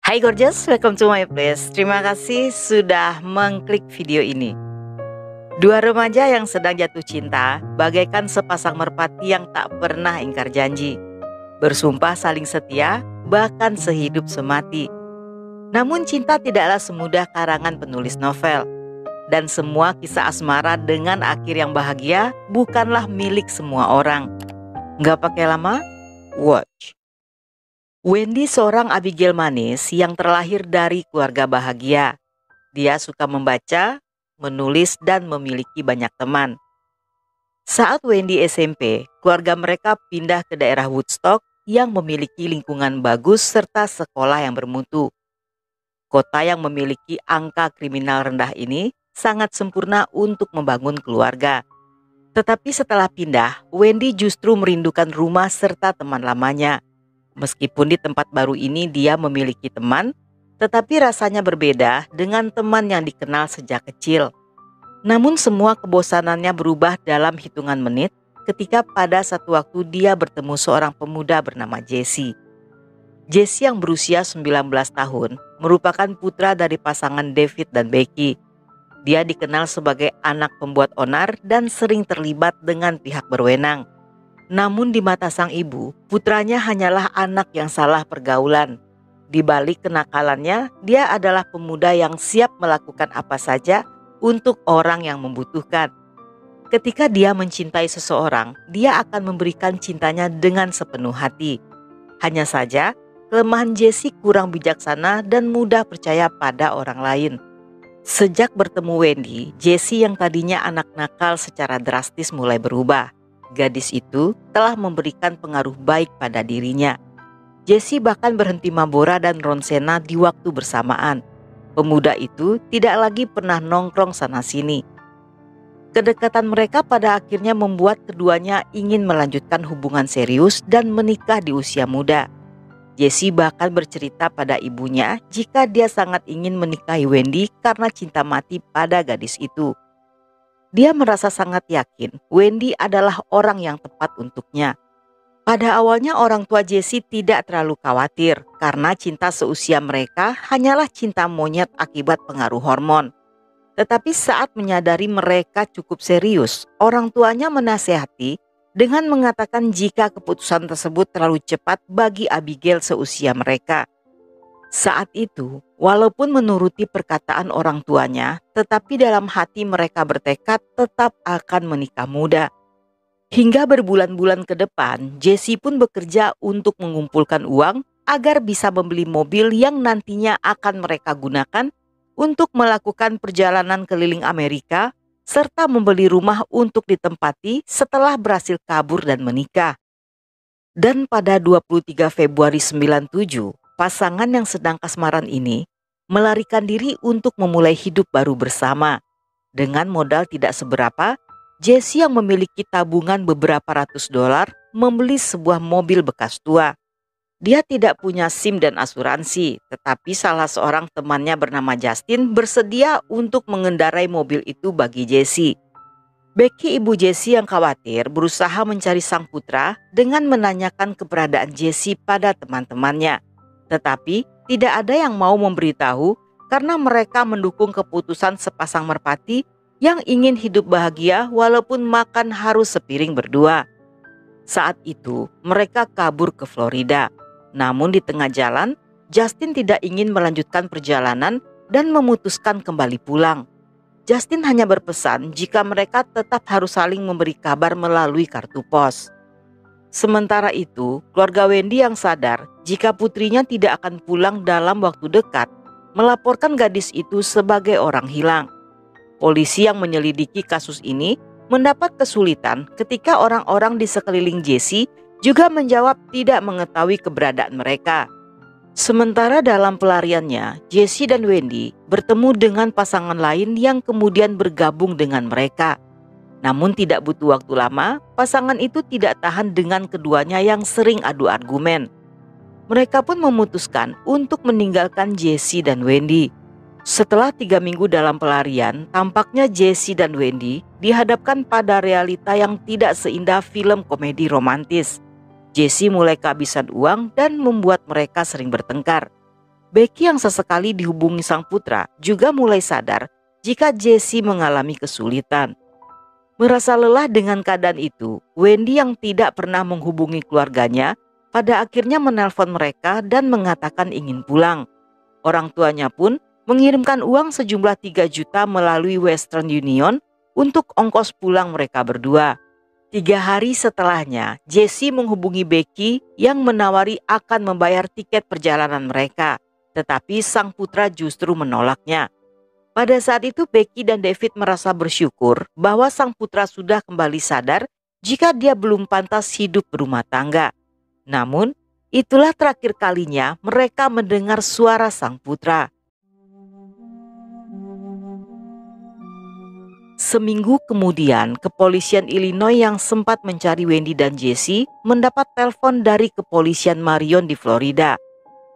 Hai gorgeous, welcome to my place. Terima kasih sudah mengklik video ini. Dua remaja yang sedang jatuh cinta bagaikan sepasang merpati yang tak pernah ingkar janji. Bersumpah saling setia, bahkan sehidup semati. Namun cinta tidaklah semudah karangan penulis novel. Dan semua kisah asmara dengan akhir yang bahagia bukanlah milik semua orang. Nggak pakai lama? Watch. Wendy seorang Abigail manis yang terlahir dari keluarga bahagia. Dia suka membaca, menulis, dan memiliki banyak teman. Saat Wendy SMP, keluarga mereka pindah ke daerah Woodstock yang memiliki lingkungan bagus serta sekolah yang bermutu. Kota yang memiliki angka kriminal rendah ini sangat sempurna untuk membangun keluarga. Tetapi setelah pindah, Wendy justru merindukan rumah serta teman lamanya. Meskipun di tempat baru ini dia memiliki teman, tetapi rasanya berbeda dengan teman yang dikenal sejak kecil. Namun semua kebosanannya berubah dalam hitungan menit ketika pada satu waktu dia bertemu seorang pemuda bernama Jesse. Jesse yang berusia 19 tahun merupakan putra dari pasangan David dan Becky. Dia dikenal sebagai anak pembuat onar dan sering terlibat dengan pihak berwenang. Namun di mata sang ibu, putranya hanyalah anak yang salah pergaulan. Di balik kenakalannya, dia adalah pemuda yang siap melakukan apa saja untuk orang yang membutuhkan. Ketika dia mencintai seseorang, dia akan memberikan cintanya dengan sepenuh hati. Hanya saja, kelemahan Jesse kurang bijaksana dan mudah percaya pada orang lain. Sejak bertemu Wendy, Jesse yang tadinya anak nakal secara drastis mulai berubah. Gadis itu telah memberikan pengaruh baik pada dirinya. Jesse bahkan berhenti mabora dan ronsena di waktu bersamaan. Pemuda itu tidak lagi pernah nongkrong sana-sini. Kedekatan mereka pada akhirnya membuat keduanya ingin melanjutkan hubungan serius dan menikah di usia muda. Jesse bahkan bercerita pada ibunya jika dia sangat ingin menikahi Wendy karena cinta mati pada gadis itu. Dia merasa sangat yakin Wendy adalah orang yang tepat untuknya. Pada awalnya orang tua Jesse tidak terlalu khawatir karena cinta seusia mereka hanyalah cinta monyet akibat pengaruh hormon. Tetapi saat menyadari mereka cukup serius, orang tuanya menasehati dengan mengatakan jika keputusan tersebut terlalu cepat bagi Abigail seusia mereka. Saat itu, walaupun menuruti perkataan orang tuanya, tetapi dalam hati mereka bertekad tetap akan menikah muda. Hingga berbulan-bulan ke depan, Jesse pun bekerja untuk mengumpulkan uang agar bisa membeli mobil yang nantinya akan mereka gunakan untuk melakukan perjalanan keliling Amerika, serta membeli rumah untuk ditempati setelah berhasil kabur dan menikah. Dan pada 23 Februari 97, pasangan yang sedang kasmaran ini melarikan diri untuk memulai hidup baru bersama. Dengan modal tidak seberapa, Jesse yang memiliki tabungan beberapa ratus dolar membeli sebuah mobil bekas tua. Dia tidak punya SIM dan asuransi, tetapi salah seorang temannya bernama Justin bersedia untuk mengendarai mobil itu bagi Jesse. Becky, ibu Jesse yang khawatir, berusaha mencari sang putra dengan menanyakan keberadaan Jesse pada teman-temannya. Tetapi tidak ada yang mau memberitahu karena mereka mendukung keputusan sepasang merpati yang ingin hidup bahagia walaupun makan harus sepiring berdua. Saat itu mereka kabur ke Florida. Namun di tengah jalan, Justin tidak ingin melanjutkan perjalanan dan memutuskan kembali pulang. Justin hanya berpesan jika mereka tetap harus saling memberi kabar melalui kartu pos. Sementara itu, keluarga Wendy yang sadar jika putrinya tidak akan pulang dalam waktu dekat, melaporkan gadis itu sebagai orang hilang. Polisi yang menyelidiki kasus ini mendapat kesulitan ketika orang-orang di sekeliling Jesse juga menjawab tidak mengetahui keberadaan mereka. Sementara dalam pelariannya, Jesse dan Wendy bertemu dengan pasangan lain yang kemudian bergabung dengan mereka. Namun tidak butuh waktu lama, pasangan itu tidak tahan dengan keduanya yang sering adu argumen. Mereka pun memutuskan untuk meninggalkan Jesse dan Wendy. Setelah 3 minggu dalam pelarian, tampaknya Jesse dan Wendy dihadapkan pada realita yang tidak seindah film komedi romantis. Jesse mulai kehabisan uang dan membuat mereka sering bertengkar. Becky yang sesekali dihubungi sang putra juga mulai sadar jika Jesse mengalami kesulitan. Merasa lelah dengan keadaan itu, Wendy yang tidak pernah menghubungi keluarganya pada akhirnya menelpon mereka dan mengatakan ingin pulang. Orang tuanya pun mengirimkan uang sejumlah 3 juta melalui Western Union untuk ongkos pulang mereka berdua. 3 hari setelahnya, Jesse menghubungi Becky yang menawari akan membayar tiket perjalanan mereka. Tetapi sang putra justru menolaknya. Pada saat itu Becky dan David merasa bersyukur bahwa sang putra sudah kembali sadar jika dia belum pantas hidup berumah tangga. Namun, itulah terakhir kalinya mereka mendengar suara sang putra. Seminggu kemudian, kepolisian Illinois yang sempat mencari Wendy dan Jesse mendapat telepon dari kepolisian Marion di Florida.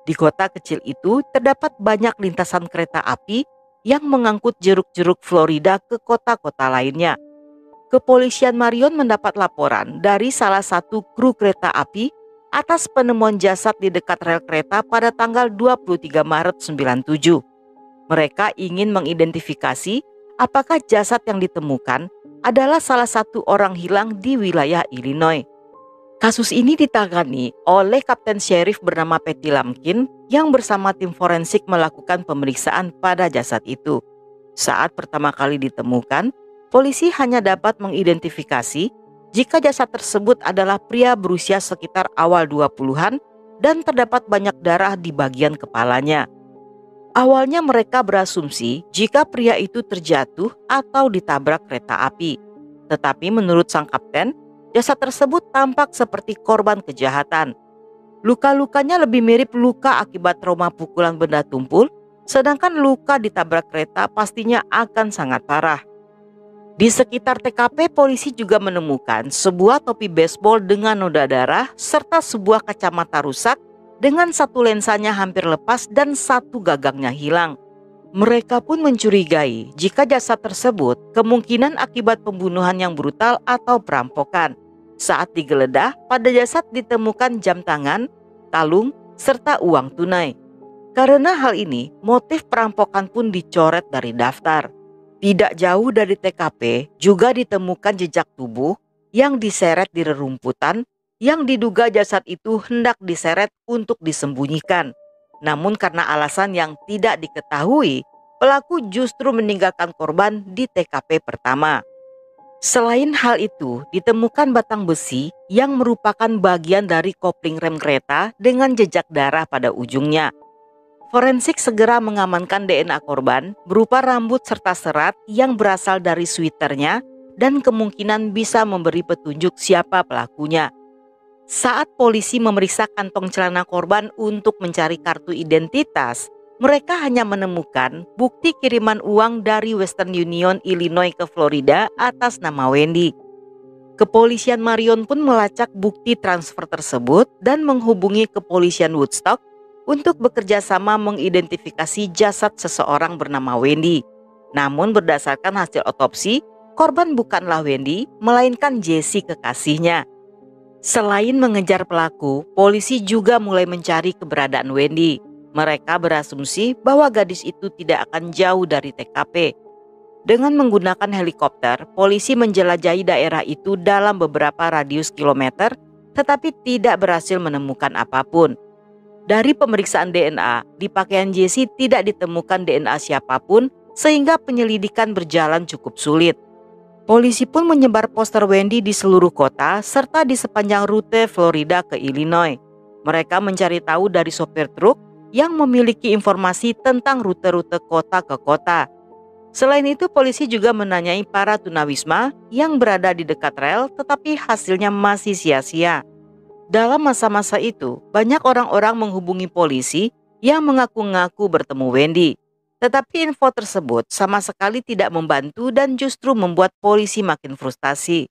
Di kota kecil itu terdapat banyak lintasan kereta api yang mengangkut jeruk-jeruk Florida ke kota-kota lainnya. Kepolisian Marion mendapat laporan dari salah satu kru kereta api atas penemuan jasad di dekat rel kereta pada tanggal 23 Maret 97. Mereka ingin mengidentifikasi apakah jasad yang ditemukan adalah salah satu orang hilang di wilayah Illinois. Kasus ini ditangani oleh Kapten Sheriff bernama Patty Lumpkin yang bersama tim forensik melakukan pemeriksaan pada jasad itu. Saat pertama kali ditemukan, polisi hanya dapat mengidentifikasi jika jasad tersebut adalah pria berusia sekitar awal 20-an dan terdapat banyak darah di bagian kepalanya. Awalnya mereka berasumsi jika pria itu terjatuh atau ditabrak kereta api. Tetapi menurut sang kapten, jasad tersebut tampak seperti korban kejahatan. Luka-lukanya lebih mirip luka akibat trauma pukulan benda tumpul, sedangkan luka ditabrak kereta pastinya akan sangat parah. Di sekitar TKP, polisi juga menemukan sebuah topi baseball dengan noda darah serta sebuah kacamata rusak dengan satu lensanya hampir lepas dan satu gagangnya hilang. Mereka pun mencurigai jika jasad tersebut kemungkinan akibat pembunuhan yang brutal atau perampokan. Saat digeledah, pada jasad ditemukan jam tangan, kalung, serta uang tunai. Karena hal ini, motif perampokan pun dicoret dari daftar. Tidak jauh dari TKP juga ditemukan jejak tubuh yang diseret di rerumputan yang diduga jasad itu hendak diseret untuk disembunyikan. Namun karena alasan yang tidak diketahui, pelaku justru meninggalkan korban di TKP pertama. Selain hal itu, ditemukan batang besi yang merupakan bagian dari kopling rem kereta dengan jejak darah pada ujungnya. Forensik segera mengamankan DNA korban berupa rambut serta serat yang berasal dari sweaternya dan kemungkinan bisa memberi petunjuk siapa pelakunya. Saat polisi memeriksa kantong celana korban untuk mencari kartu identitas, mereka hanya menemukan bukti kiriman uang dari Western Union Illinois ke Florida atas nama Wendy. Kepolisian Marion pun melacak bukti transfer tersebut dan menghubungi kepolisian Woodstock untuk bekerja sama mengidentifikasi jasad seseorang bernama Wendy. Namun berdasarkan hasil otopsi, korban bukanlah Wendy, melainkan Jesse kekasihnya. Selain mengejar pelaku, polisi juga mulai mencari keberadaan Wendy. Mereka berasumsi bahwa gadis itu tidak akan jauh dari TKP. Dengan menggunakan helikopter, polisi menjelajahi daerah itu dalam beberapa radius kilometer, tetapi tidak berhasil menemukan apapun. Dari pemeriksaan DNA, di pakaian Jesse tidak ditemukan DNA siapapun, sehingga penyelidikan berjalan cukup sulit. Polisi pun menyebar poster Wendy di seluruh kota serta di sepanjang rute Florida ke Illinois. Mereka mencari tahu dari sopir truk yang memiliki informasi tentang rute-rute kota ke kota. Selain itu, polisi juga menanyai para tunawisma yang berada di dekat rel, tetapi hasilnya masih sia-sia. Dalam masa-masa itu, banyak orang-orang menghubungi polisi yang mengaku-ngaku bertemu Wendy. Tetapi info tersebut sama sekali tidak membantu dan justru membuat polisi makin frustasi.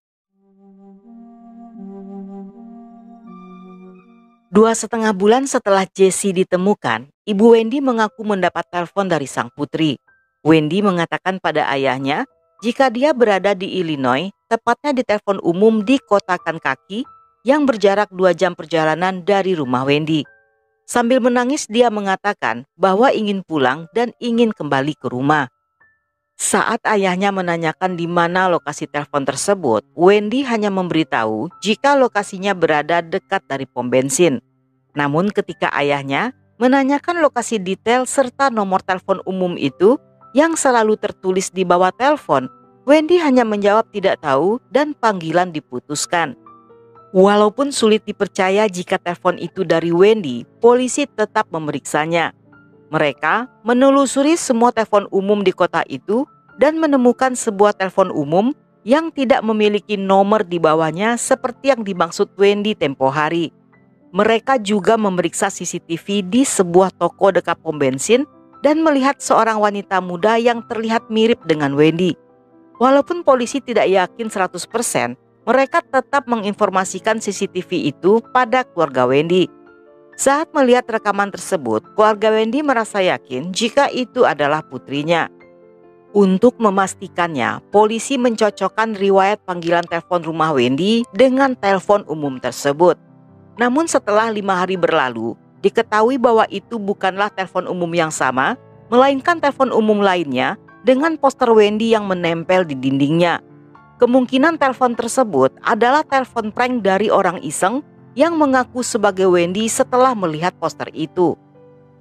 2,5 bulan setelah Jesse ditemukan, ibu Wendy mengaku mendapat telepon dari sang putri. Wendy mengatakan pada ayahnya jika dia berada di Illinois, tepatnya di telepon umum di kota Kankakee yang berjarak 2 jam perjalanan dari rumah Wendy. Sambil menangis dia mengatakan bahwa ingin pulang dan ingin kembali ke rumah. Saat ayahnya menanyakan di mana lokasi telepon tersebut, Wendy hanya memberitahu jika lokasinya berada dekat dari pom bensin. Namun ketika ayahnya menanyakan lokasi detail serta nomor telepon umum itu yang selalu tertulis di bawah telepon, Wendy hanya menjawab tidak tahu dan panggilan diputuskan. Walaupun sulit dipercaya jika telepon itu dari Wendy, polisi tetap memeriksanya. Mereka menelusuri semua telepon umum di kota itu dan menemukan sebuah telepon umum yang tidak memiliki nomor di bawahnya seperti yang dimaksud Wendy tempo hari. Mereka juga memeriksa CCTV di sebuah toko dekat pom bensin dan melihat seorang wanita muda yang terlihat mirip dengan Wendy. Walaupun polisi tidak yakin 100%, mereka tetap menginformasikan CCTV itu pada keluarga Wendy. Saat melihat rekaman tersebut, keluarga Wendy merasa yakin jika itu adalah putrinya. Untuk memastikannya, polisi mencocokkan riwayat panggilan telepon rumah Wendy dengan telepon umum tersebut. Namun setelah 5 hari berlalu, diketahui bahwa itu bukanlah telepon umum yang sama, melainkan telepon umum lainnya dengan poster Wendy yang menempel di dindingnya. Kemungkinan telepon tersebut adalah telepon prank dari orang iseng yang mengaku sebagai Wendy setelah melihat poster itu.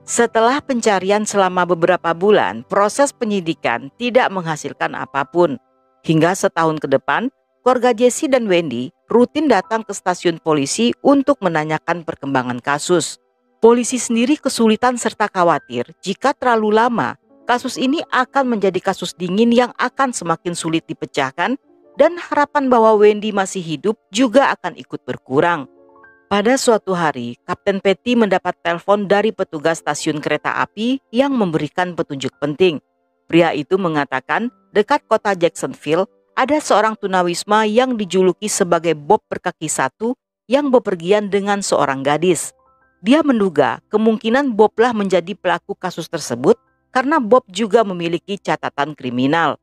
Setelah pencarian selama beberapa bulan, proses penyidikan tidak menghasilkan apapun. Hingga setahun ke depan, keluarga Jesse dan Wendy rutin datang ke stasiun polisi untuk menanyakan perkembangan kasus. Polisi sendiri kesulitan serta khawatir jika terlalu lama, kasus ini akan menjadi kasus dingin yang akan semakin sulit dipecahkan dan harapan bahwa Wendy masih hidup juga akan ikut berkurang. Pada suatu hari, Kapten Petty mendapat telepon dari petugas stasiun kereta api yang memberikan petunjuk penting. Pria itu mengatakan dekat kota Jacksonville ada seorang tunawisma yang dijuluki sebagai Bob berkaki satu yang bepergian dengan seorang gadis. Dia menduga kemungkinan Boblah menjadi pelaku kasus tersebut karena Bob juga memiliki catatan kriminal.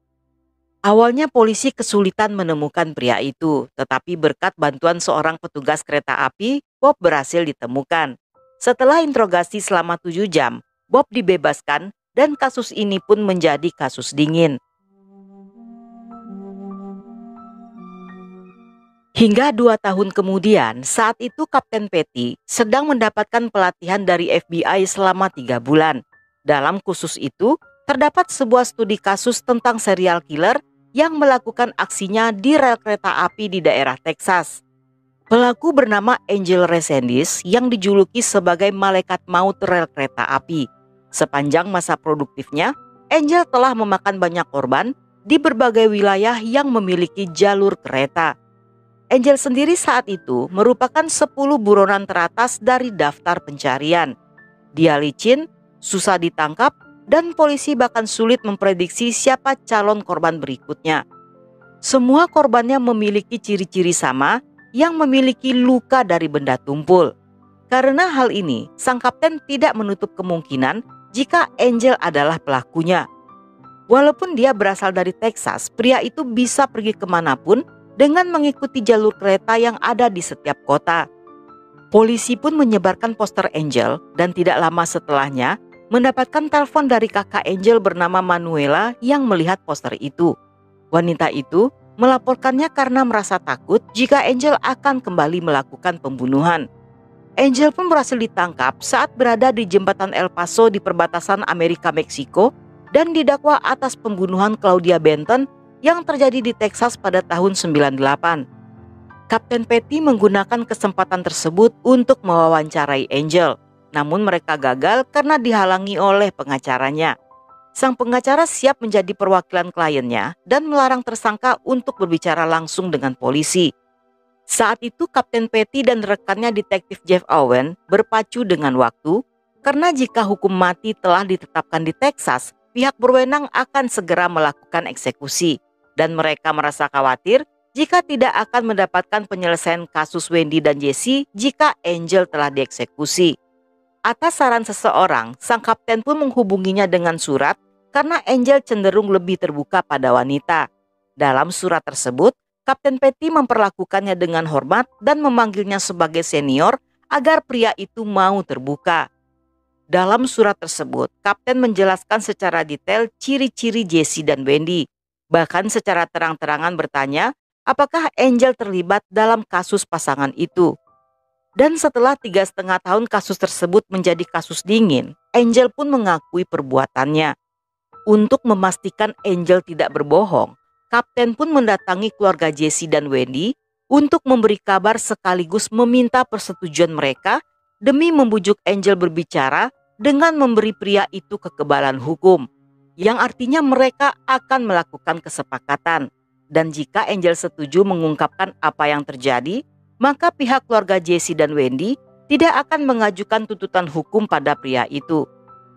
Awalnya polisi kesulitan menemukan pria itu, tetapi berkat bantuan seorang petugas kereta api, Bob berhasil ditemukan. Setelah interogasi selama 7 jam, Bob dibebaskan dan kasus ini pun menjadi kasus dingin. Hingga 2 tahun kemudian, saat itu Kapten Petty sedang mendapatkan pelatihan dari FBI selama 3 bulan. Dalam kursus itu, terdapat sebuah studi kasus tentang serial killer yang melakukan aksinya di rel kereta api di daerah Texas. Pelaku bernama Angel Resendiz yang dijuluki sebagai malaikat maut rel kereta api. Sepanjang masa produktifnya, Angel telah memakan banyak korban di berbagai wilayah yang memiliki jalur kereta. Angel sendiri saat itu merupakan 10 buronan teratas dari daftar pencarian. Dia licin, susah ditangkap, dan polisi bahkan sulit memprediksi siapa calon korban berikutnya. Semua korbannya memiliki ciri-ciri sama yang memiliki luka dari benda tumpul. Karena hal ini, sang kapten tidak menutup kemungkinan jika Angel adalah pelakunya. Walaupun dia berasal dari Texas, pria itu bisa pergi kemanapun dengan mengikuti jalur kereta yang ada di setiap kota. Polisi pun menyebarkan poster Angel dan tidak lama setelahnya mendapatkan telepon dari kakak Angel bernama Manuela yang melihat poster itu. Wanita itu melaporkannya karena merasa takut jika Angel akan kembali melakukan pembunuhan. Angel pun berhasil ditangkap saat berada di jembatan El Paso di perbatasan Amerika-Meksiko dan didakwa atas pembunuhan Claudia Benton yang terjadi di Texas pada tahun 98. Kapten Petty menggunakan kesempatan tersebut untuk mewawancarai Angel. Namun mereka gagal karena dihalangi oleh pengacaranya. Sang pengacara siap menjadi perwakilan kliennya dan melarang tersangka untuk berbicara langsung dengan polisi. Saat itu Kapten Petty dan rekannya detektif Jeff Owen berpacu dengan waktu karena jika hukum mati telah ditetapkan di Texas, pihak berwenang akan segera melakukan eksekusi dan mereka merasa khawatir jika tidak akan mendapatkan penyelesaian kasus Wendy dan Jesse jika Angel telah dieksekusi. Atas saran seseorang, sang kapten pun menghubunginya dengan surat karena Angel cenderung lebih terbuka pada wanita. Dalam surat tersebut, Kapten Petty memperlakukannya dengan hormat dan memanggilnya sebagai senior agar pria itu mau terbuka. Dalam surat tersebut, Kapten menjelaskan secara detail ciri-ciri Jesse dan Wendy. Bahkan secara terang-terangan bertanya, apakah Angel terlibat dalam kasus pasangan itu. Dan setelah 3,5 tahun kasus tersebut menjadi kasus dingin, Angel pun mengakui perbuatannya. Untuk memastikan Angel tidak berbohong, Kapten pun mendatangi keluarga Jesse dan Wendy untuk memberi kabar sekaligus meminta persetujuan mereka demi membujuk Angel berbicara dengan memberi pria itu kekebalan hukum, yang artinya mereka akan melakukan kesepakatan. Dan jika Angel setuju mengungkapkan apa yang terjadi, maka pihak keluarga Jesse dan Wendy tidak akan mengajukan tuntutan hukum pada pria itu.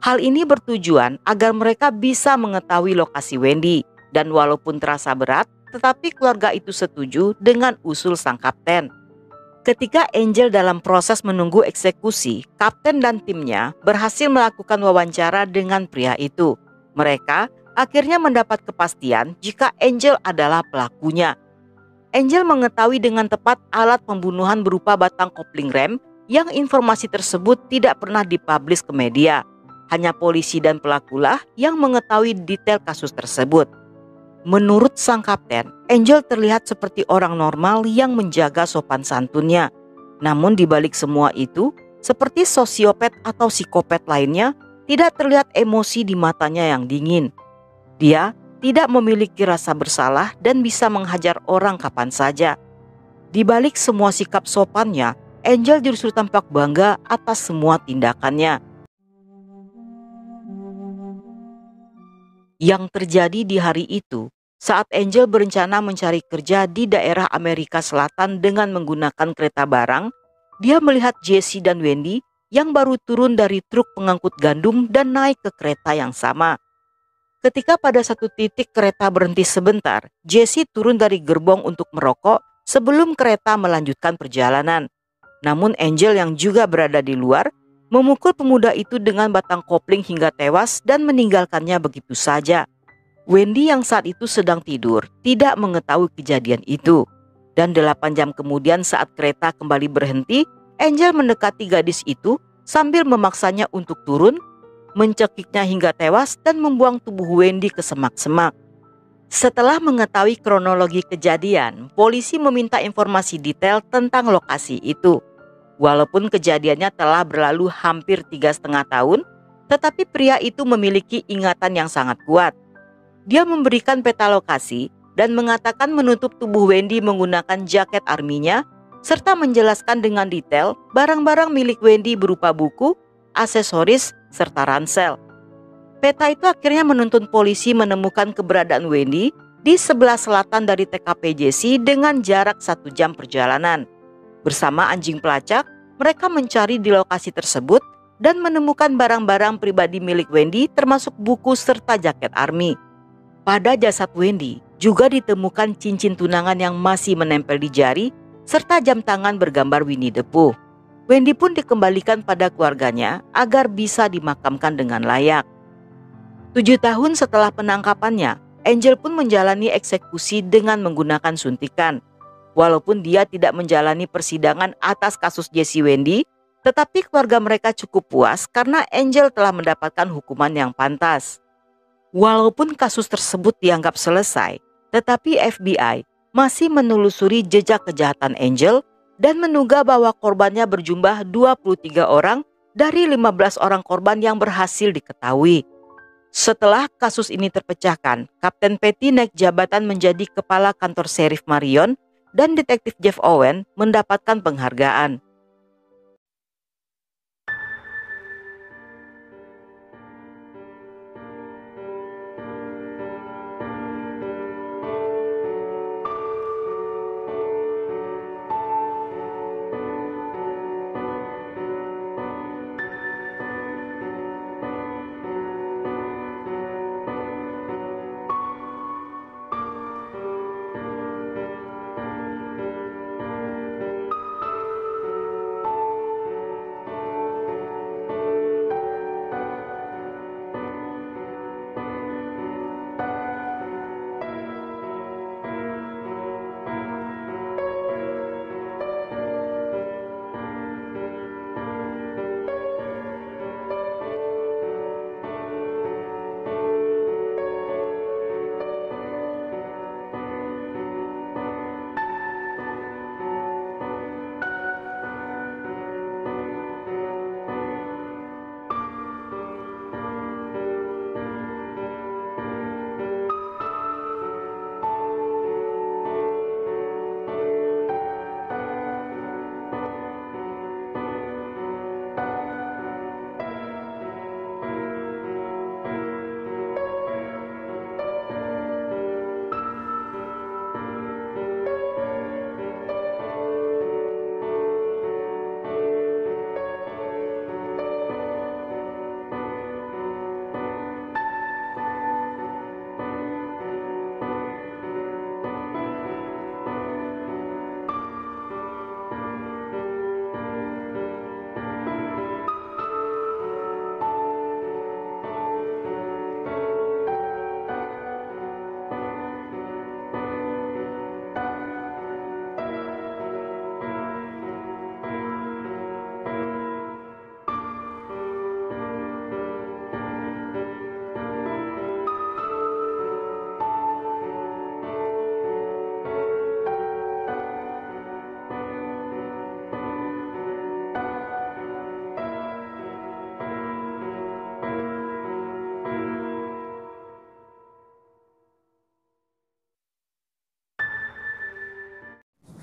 Hal ini bertujuan agar mereka bisa mengetahui lokasi Wendy, dan walaupun terasa berat, tetapi keluarga itu setuju dengan usul sang kapten. Ketika Angel dalam proses menunggu eksekusi, kapten dan timnya berhasil melakukan wawancara dengan pria itu. Mereka akhirnya mendapat kepastian jika Angel adalah pelakunya. Angel mengetahui dengan tepat alat pembunuhan berupa batang kopling rem yang informasi tersebut tidak pernah dipublish ke media. Hanya polisi dan pelakulah yang mengetahui detail kasus tersebut. Menurut sang kapten, Angel terlihat seperti orang normal yang menjaga sopan santunnya. Namun di balik semua itu, seperti sosiopat atau psikopat lainnya, tidak terlihat emosi di matanya yang dingin. Dia tidak memiliki rasa bersalah dan bisa menghajar orang kapan saja. Di balik semua sikap sopannya, Angel justru tampak bangga atas semua tindakannya. Yang terjadi di hari itu, saat Angel berencana mencari kerja di daerah Amerika Selatan dengan menggunakan kereta barang, dia melihat Jesse dan Wendy yang baru turun dari truk pengangkut gandum dan naik ke kereta yang sama. Ketika pada satu titik kereta berhenti sebentar, Jesse turun dari gerbong untuk merokok sebelum kereta melanjutkan perjalanan. Namun Angel yang juga berada di luar memukul pemuda itu dengan batang kopling hingga tewas dan meninggalkannya begitu saja. Wendy yang saat itu sedang tidur tidak mengetahui kejadian itu. Dan 8 jam kemudian saat kereta kembali berhenti, Angel mendekati gadis itu sambil memaksanya untuk turun, mencekiknya hingga tewas dan membuang tubuh Wendy ke semak-semak. Setelah mengetahui kronologi kejadian, polisi meminta informasi detail tentang lokasi itu. Walaupun kejadiannya telah berlalu hampir 3,5 tahun, tetapi pria itu memiliki ingatan yang sangat kuat. Dia memberikan peta lokasi dan mengatakan menutup tubuh Wendy menggunakan jaket arminya, serta menjelaskan dengan detail barang-barang milik Wendy berupa buku, aksesoris, serta ransel. Peta itu akhirnya menuntun polisi menemukan keberadaan Wendy di sebelah selatan dari TKP Jesse dengan jarak 1 jam perjalanan. Bersama anjing pelacak, mereka mencari di lokasi tersebut dan menemukan barang-barang pribadi milik Wendy termasuk buku serta jaket army. Pada jasad Wendy juga ditemukan cincin tunangan yang masih menempel di jari serta jam tangan bergambar Winnie the Pooh. Wendy pun dikembalikan pada keluarganya agar bisa dimakamkan dengan layak. 7 tahun setelah penangkapannya, Angel pun menjalani eksekusi dengan menggunakan suntikan. Walaupun dia tidak menjalani persidangan atas kasus Jesse Wendy, tetapi keluarga mereka cukup puas karena Angel telah mendapatkan hukuman yang pantas. Walaupun kasus tersebut dianggap selesai, tetapi FBI masih menelusuri jejak kejahatan Angel dan menduga bahwa korbannya berjumlah 23 orang dari 15 orang korban yang berhasil diketahui. Setelah kasus ini terpecahkan, Kapten Petty naik jabatan menjadi kepala kantor Sheriff Marion dan detektif Jeff Owen mendapatkan penghargaan.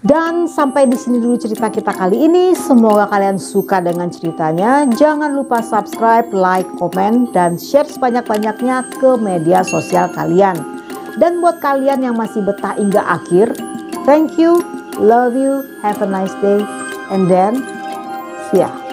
Dan sampai di sini dulu cerita kita kali ini. Semoga kalian suka dengan ceritanya. Jangan lupa subscribe, like, komen, dan share sebanyak-banyaknya ke media sosial kalian. Dan buat kalian yang masih betah hingga akhir, thank you, love you, have a nice day, and then see ya.